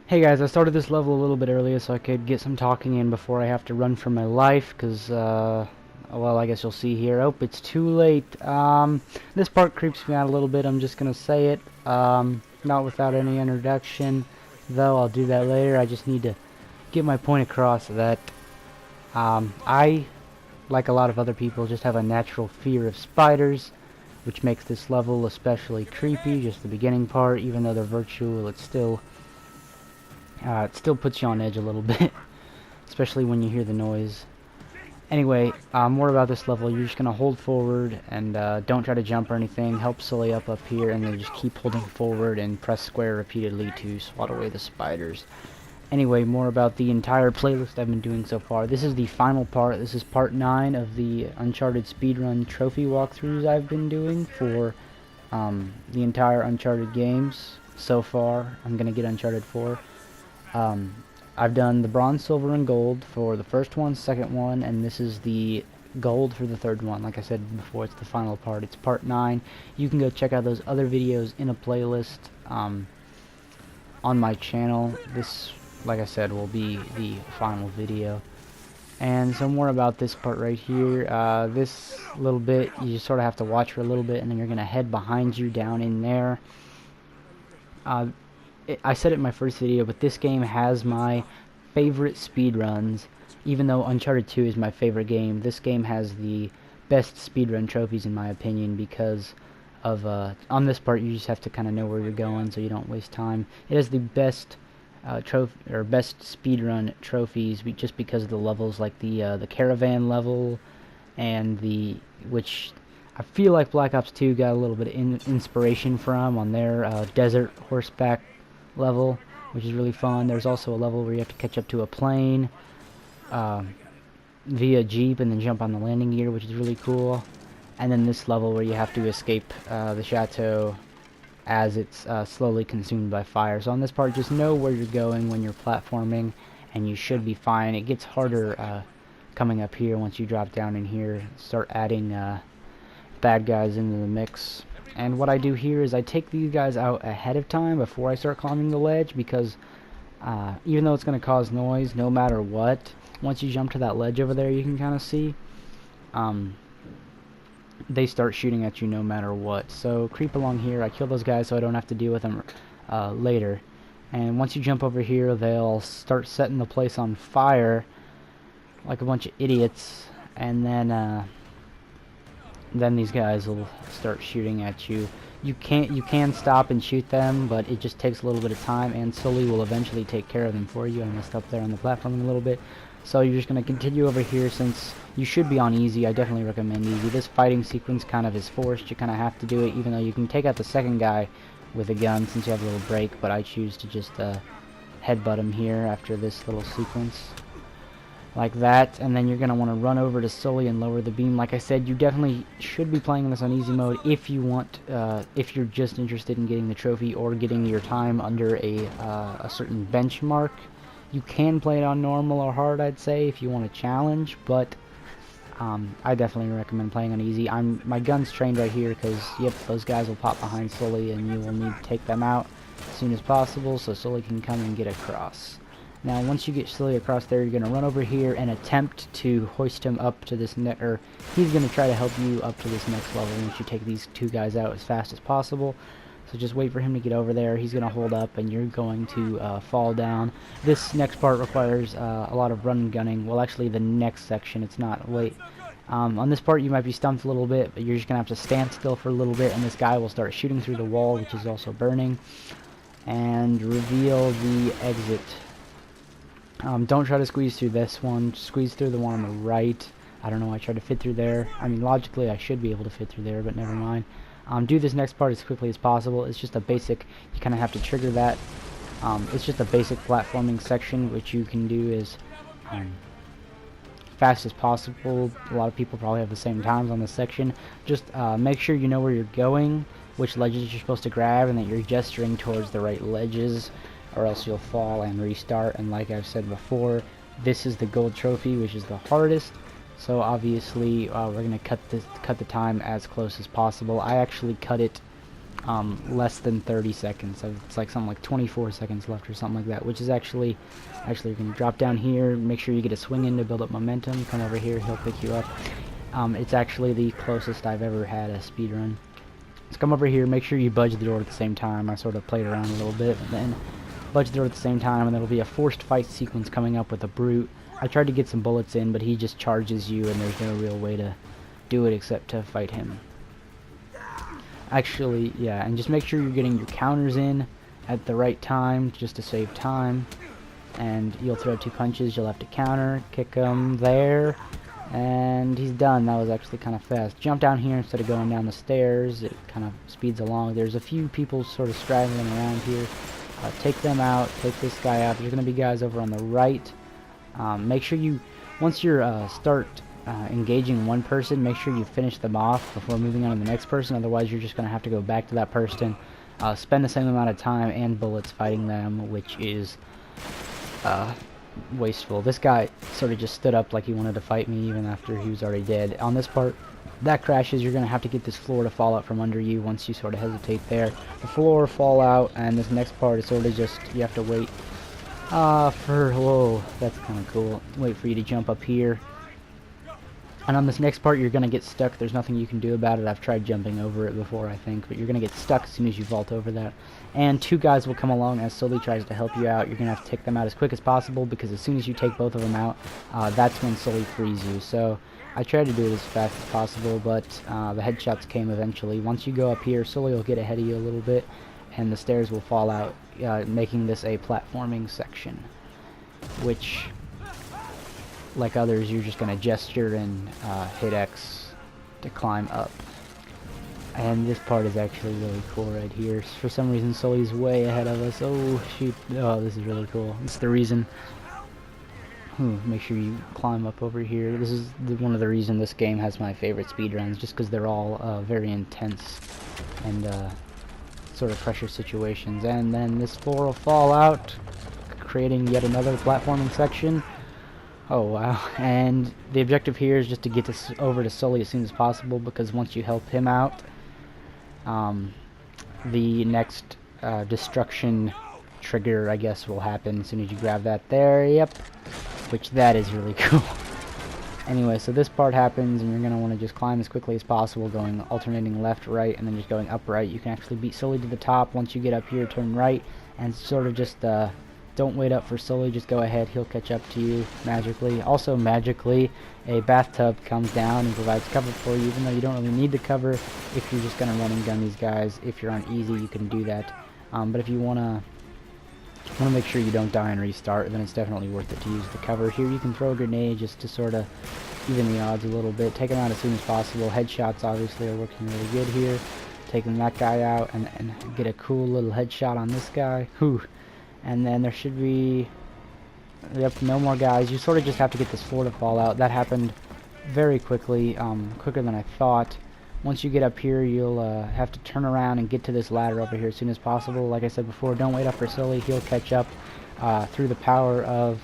Hey guys, I started this level a little bit earlier so I could get some talking in before I have to run for my life, because, well, I guess you'll see here. Oh, it's too late. This part creeps me out a little bit, I'm just gonna say it. Not without any introduction, though I'll do that later. I just need to get my point across that, I, like a lot of other people, just have a natural fear of spiders, which makes this level especially creepy, just the beginning part. Even though they're virtual, it still puts you on edge a little bit, especially when you hear the noise. Anyway, more about this level. You're just going to hold forward and don't try to jump or anything. Help Sully up here, and then just keep holding forward and press square repeatedly to swat away the spiders. Anyway, more about the entire playlist I've been doing so far. This is the final part. This is part 9 of the Uncharted speedrun trophy walkthroughs I've been doing for the entire Uncharted games so far. I'm going to get Uncharted 4. I've done the bronze, silver, and gold for the first one, second one, and this is the gold for the third one. Like I said before, it's the final part. It's part 9. You can go check out those other videos in a playlist on my channel. This, like I said, will be the final video. And so more about this part right here. This little bit, you just sort of have to watch for a little bit, and then you're going to head behind you down in there. I said it in my first video, but this game has my favorite speedruns. Even though Uncharted 2 is my favorite game, this game has the best speedrun trophies in my opinion, because of, on this part you just have to kind of know where you're going so you don't waste time. It has the best best speedrun trophies just because of the levels, like the caravan level, and which I feel like Black Ops 2 got a little bit of inspiration from on their desert horseback level, which is really fun. There's also a level where you have to catch up to a plane via jeep and then jump on the landing gear, which is really cool. And then this level where you have to escape the chateau as it's slowly consumed by fire. So on this part, just know where you're going when you're platforming, and you should be fine. It gets harder coming up here once you drop down in here, start adding bad guys into the mix. And what I do here is I take these guys out ahead of time before I start climbing the ledge, because even though it's going to cause noise no matter what, once you jump to that ledge over there, you can kind of see, they start shooting at you no matter what. So creep along here. I kill those guys so I don't have to deal with them later. And once you jump over here, they'll start setting the place on fire like a bunch of idiots, and then these guys will start shooting at you. You can stop and shoot them, but it just takes a little bit of time, and Sully will eventually take care of them for you. I messed up there on the platform a little bit. So you're just going to continue over here. Since you should be on easy, I definitely recommend easy. This fighting sequence kind of is forced. You kind of have to do it, even though you can take out the second guy with a gun since you have a little break, but I choose to just headbutt him here after this little sequence. Like that, and then you're going to want to run over to Sully and lower the beam. Like I said, you definitely should be playing this on easy mode if you want, if you're just interested in getting the trophy or getting your time under a certain benchmark. You can play it on normal or hard, I'd say, if you want a challenge, but I definitely recommend playing on easy. My gun's trained right here because, yep, those guys will pop behind Sully and you will need to take them out as soon as possible so Sully can come and get across. Now, once you get Sully across there, you're going to run over here and attempt to hoist him up to this or he's going to try to help you up to this next level once you take these two guys out as fast as possible. So just wait for him to get over there. He's going to hold up, and you're going to fall down. This next part requires a lot of run gunning. Well, actually, the next section, it's not. Wait. On this part, you might be stumped a little bit, but you're just going to have to stand still for a little bit, and this guy will start shooting through the wall, which is also burning, and reveal the exit. Don't try to squeeze through this one. Squeeze through the one on the right. I don't know why I tried to fit through there. I mean, logically, I should be able to fit through there, but never mind. Do this next part as quickly as possible. It's just a basic, you kind of have to trigger that. It's just a basic platforming section, which you can do as fast as possible. A lot of people probably have the same times on this section. Just make sure you know where you're going, which ledges you're supposed to grab, and that you're gesturing towards the right ledges, or else you'll fall and restart. And like I've said before, this is the gold trophy, which is the hardest. So obviously we're gonna cut the time as close as possible. I actually cut it less than 30 seconds. So it's like something like 24 seconds left or something like that, which is actually you're going to drop down here, make sure you get a swing in to build up momentum, come over here, he'll pick you up. It's actually the closest I've ever had a speed run. So come over here, make sure you budge the door at the same time. I sort of played around a little bit, but then budge the door at the same time, and there'll be a forced fight sequence coming up with a brute. I tried to get some bullets in, but he just charges you, and there's no real way to do it except to fight him. Actually, yeah, and just make sure you're getting your counters in at the right time, just to save time. And you'll throw 2 punches, you'll have to counter, kick him there, and he's done. That was actually kind of fast. Jump down here instead of going down the stairs. It kind of speeds along. There's a few people sort of straggling around here. Take them out, take this guy out. There's going to be guys over on the right. Make sure you, once you start engaging one person, make sure you finish them off before moving on to the next person. Otherwise, you're just going to have to go back to that person, spend the same amount of time and bullets fighting them, which is wasteful. This guy sort of just stood up like he wanted to fight me even after he was already dead. On this part, that crashes. You're going to have to get this floor to fall out from under you once you sort of hesitate there. The floor fall out, and this next part is sort of just, you have to wait whoa, that's kind of cool. Wait for you to jump up here. And on this next part, you're going to get stuck. There's nothing you can do about it. I've tried jumping over it before, I think, but you're going to get stuck as soon as you vault over that. And 2 guys will come along as Sully tries to help you out. You're going to have to take them out as quick as possible, because as soon as you take both of them out, that's when Sully frees you. So I tried to do it as fast as possible, but the headshots came eventually. Once you go up here, Sully will get ahead of you a little bit, and the stairs will fall out, making this a platforming section, which, like others, you're just going to gesture and hit X to climb up. And this part is actually really cool right here. For some reason, Sully's way ahead of us. Oh, shoot. Oh, this is really cool. It's the reason. Make sure you climb up over here. This is one of the reasons this game has my favorite speedruns, just because they're all very intense and sort of pressure situations. And then this floor will fall out, creating yet another platforming section. Oh wow. And the objective here is just to get over to Sully as soon as possible, because once you help him out, the next destruction trigger, I guess, will happen as soon as you grab that there. Yep. Which, that is really cool. Anyway, so this part happens, and you're going to want to just climb as quickly as possible, going alternating left, right, and then just going up, right. You can actually beat Sully to the top. Once you get up here, turn right, and sort of just don't wait up for Sully, just go ahead. He'll catch up to you magically. Also, magically, a bathtub comes down and provides cover for you, even though you don't really need the cover. If you're just going to run and gun these guys, if you're on easy, you can do that. But if you want to make sure you don't die and restart, then it's definitely worth it to use the cover. Here you can throw a grenade just to sort of even the odds a little bit. Take them out as soon as possible. Headshots obviously are working really good here. Taking that guy out and get a cool little headshot on this guy. Whew. And then there should be, yep, no more guys. You sort of just have to get this floor to fall out. That happened very quickly, quicker than I thought. Once you get up here, you'll have to turn around and get to this ladder over here as soon as possible. Like I said before, don't wait up for Sully. He'll catch up through the power of,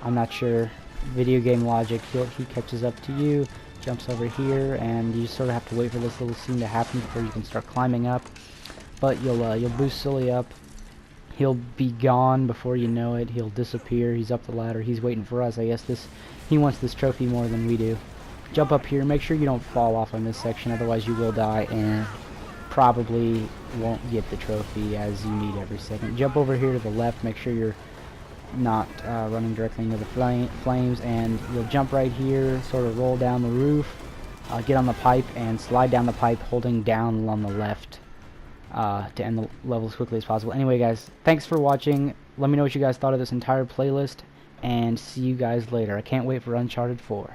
I'm not sure, video game logic. He catches up to you, jumps over here, and you sort of have to wait for this little scene to happen before you can start climbing up. But you'll boost Sully up. He'll be gone before you know it. He'll disappear. He's up the ladder. He's waiting for us. I guess he wants this trophy more than we do. Jump up here. Make sure you don't fall off on this section, otherwise you will die and probably won't get the trophy as you need every second. Jump over here to the left. Make sure you're not running directly into the flames, and you'll jump right here, sort of roll down the roof, get on the pipe, and slide down the pipe holding down on the left to end the level as quickly as possible. Anyway, guys, thanks for watching. Let me know what you guys thought of this entire playlist, and see you guys later. I can't wait for Uncharted 4.